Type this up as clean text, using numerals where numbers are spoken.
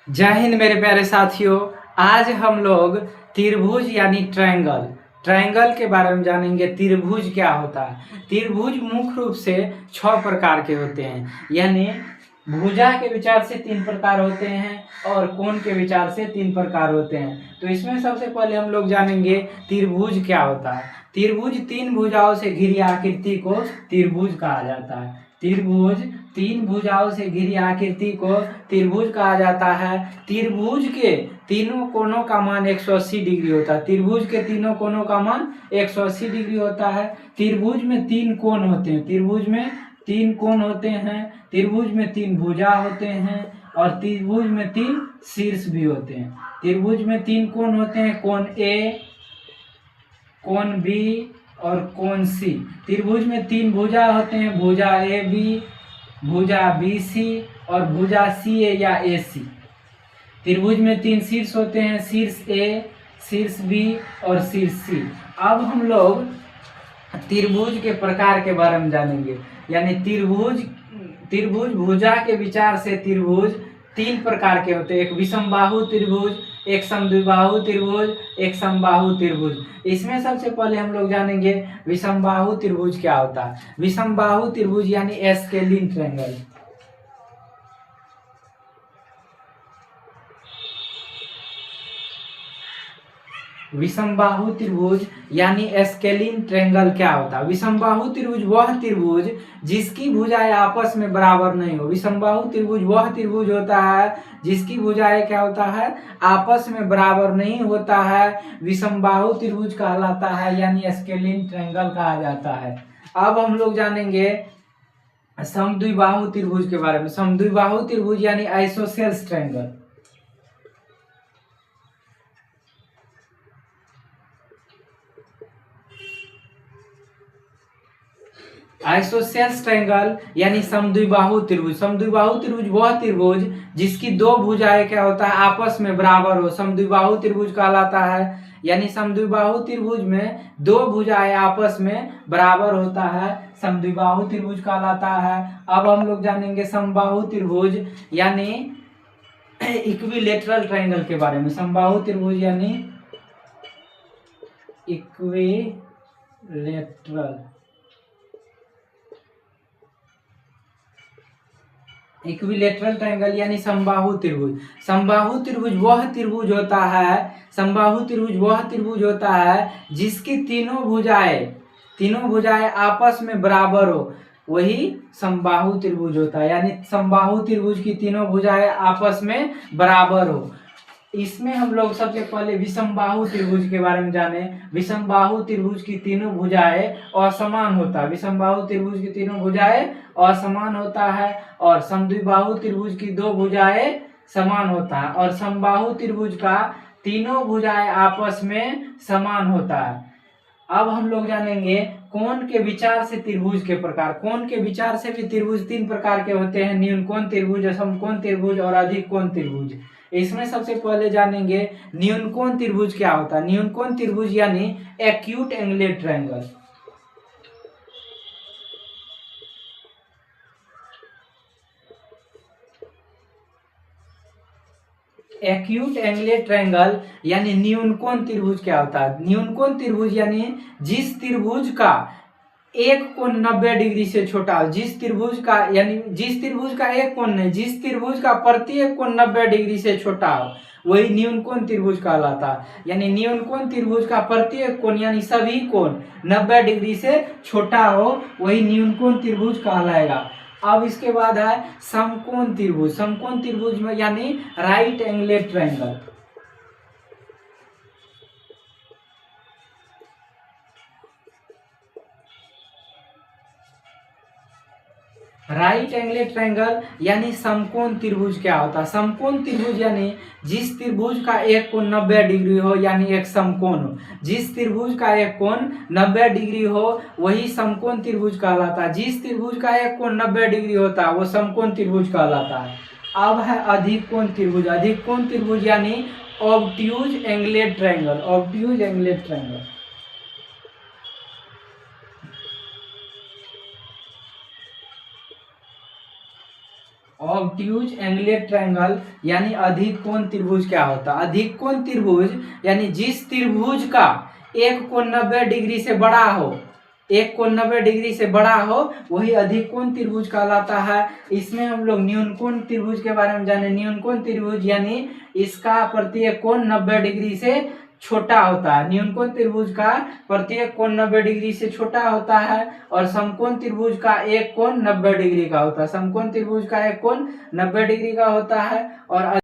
जय हिंद मेरे प्यारे साथियों। आज हम लोग त्रिभुज यानी ट्रायंगल के बारे में जानेंगे। त्रिभुज क्या होता है? त्रिभुज मुख्य रूप से 6 प्रकार के होते हैं, यानी भुजा के विचार से 3 प्रकार होते हैं और कोण के विचार से 3 प्रकार होते हैं। तो इसमें सबसे पहले हम लोग जानेंगे त्रिभुज क्या होता है। त्रिभुज 3 भुजाओं से घिरी आकृति को त्रिभुज कहा जाता है। त्रिभुज 3 भुजाओं से घिरी आकृति को त्रिभुज कहा जाता है। त्रिभुज के तीनों कोणों का मान 180 डिग्री होता है। त्रिभुज के तीनों कोणों का मान 180 डिग्री होता है। त्रिभुज में 3 कोण होते हैं। त्रिभुज में 3 कोण होते हैं। त्रिभुज में 3 भुजा होते हैं और त्रिभुज में 3 शीर्ष भी होते हैं। त्रिभुज में 3 कोण होते हैं, कोण ए, कोण बी और कोण सी। त्रिभुज में 3 भुजा होते हैं, भुजा ए बी, भुजा बी सी और भुजा सी ए या ए सी। त्रिभुज में 3 शीर्ष होते हैं, शीर्ष ए, शीर्ष बी और शीर्ष सी। अब हम लोग त्रिभुज के प्रकार के बारे में जानेंगे, यानी त्रिभुज भुजा के विचार से त्रिभुज 3 प्रकार के होते हैं। एक विषमबाहु त्रिभुज, एक समद्विबाहु त्रिभुज, एक समबाहु त्रिभुज। इसमें सबसे पहले हम लोग जानेंगे विषमबाहु त्रिभुज क्या होता है। विषमबाहु त्रिभुज यानी एस्केलिन ट्रायंगल। विषमबाहु त्रिभुज यानी एस्केलिन ट्रायंगल क्या होता है? विषमबाहु त्रिभुज वह त्रिभुज जिसकी भुजाएं आपस में बराबर नहीं हो। विषमबाहु त्रिभुज वह त्रिभुज होता है जिसकी भुजाएं क्या होता है? आपस में बराबर नहीं होता है। विषमबाहु त्रिभुज कहलाता है, यानी एस्केलिन ट्रायंगल कहा जाता है। अब हम लोग जानेंगे समद्विबाहु त्रिभुज के बारे में। समद्विबाहु त्रिभुज यानी आइसोसेल्स ट्रायंगल। आइसोसेल्स ट्रायंगल यानी समद्विबाहु त्रिभुज। समद्विबाहु त्रिभुज वह त्रिभुज जिसकी 2 भुजाएं क्या होता है? आपस में बराबर हो, समद्विबाहु त्रिभुज कहलाता है। यानी समद्विबाहु त्रिभुज में 2 भुजाएं आपस में बराबर होता है, समद्विबाहु त्रिभुज कहलाता है। अब हम लोग जानेंगे समबाहु त्रिभुज यानी इक्विलेटरल ट्रायंगल के बारे में। समबाहु त्रिभुज यानी इक्विलेटरल ट्रायंगल यानी समबाहु त्रिभुज। समबाहु त्रिभुज वह त्रिभुज होता है, समबाहु त्रिभुज वह त्रिभुज होता है जिसकी तीनों भुजाएं आपस में बराबर हो, वही समबाहु त्रिभुज होता है। यानी समबाहु त्रिभुज की तीनों भुजाएं आपस में बराबर हो। इसमें हम लोग सबसे पहले विषमबाहु त्रिभुज के बारे में जाने। विषमबाहु त्रिभुज की तीनों भुजाएं असमान होता है। विषमबाहु त्रिभुज की तीनों भुजाएं असमान होता है और समद्विबाहु त्रिभुज की 2 भुजाएं समान होता है और समबाहु त्रिभुज का तीनों भुजाएं आपस में समान होता है। अब हम लोग जानेंगे कोण के विचार से त्रिभुज के प्रकार। कोण के विचार से भी त्रिभुज 3 प्रकार के होते हैं, न्यून कोण त्रिभुज, समकोण त्रिभुज और अधिक कोण त्रिभुज। इसमें सबसे पहले जानेंगे न्यून कोण त्रिभुज क्या होता है। न्यून कोण त्रिभुज यानी acute angular triangle. Acute angular triangle यानी न्यून कोण त्रिभुज क्या होता है? न्यून कोण त्रिभुज यानी जिस त्रिभुज का एक कोण 90 डिग्री से छोटा हो, जिस त्रिभुज का एक कोण नहीं, जिस त्रिभुज का प्रत्येक कोण 90 डिग्री से छोटा हो, वही न्यून कोण त्रिभुज कहलाता है। यानी न्यून कोण त्रिभुज का प्रत्येक कोण यानी सभी कोण 90 डिग्री से छोटा हो, वही न्यून कोण त्रिभुज कहलाएगा। अब इसके बाद है समकोण त्रिभुज। समकोण त्रिभुज में यानी right angular triangle. Right angular triangle यानी समकोण त्रिभुज क्या होता है? समकोण त्रिभुज यानी जिस त्रिभुज का एक कोण 90 डिग्री हो, यानी एक समकोण हो। जिस त्रिभुज का एक कोण 90 डिग्री हो, वही समकोण त्रिभुज कहलाता है। जिस त्रिभुज का एक कोण 90 डिग्री होता है, वो समकोण त्रिभुज कहलाता है। अब है अधिक कोण त्रिभुज। अधिक कोण त्रिभुज यानी obtuse angular triangle. Obtuse angular triangle obtuse angular triangle यानी अधिक कोण त्रिभुज क्या होता है? अधिक कोण त्रिभुज यानी जिस त्रिभुज का एक कोण 90 डिग्री से बड़ा हो, एक कोण 90 डिग्री से बड़ा हो, वही अधिक कोण त्रिभुज कहलाता है। इसमें हम लोग न्यून कोण त्रिभुज के बारे में जाने। न्यून कोण त्रिभुज यानी इसका प्रत्येक कोण 90 डिग्री से छोटा होता है। न्यून कोण त्रिभुज का प्रत्येक कोण 90 डिग्री से छोटा होता है और समकोण त्रिभुज का एक कोण 90 डिग्री का होता है। समकोण त्रिभुज का एक कोण 90 डिग्री का होता है और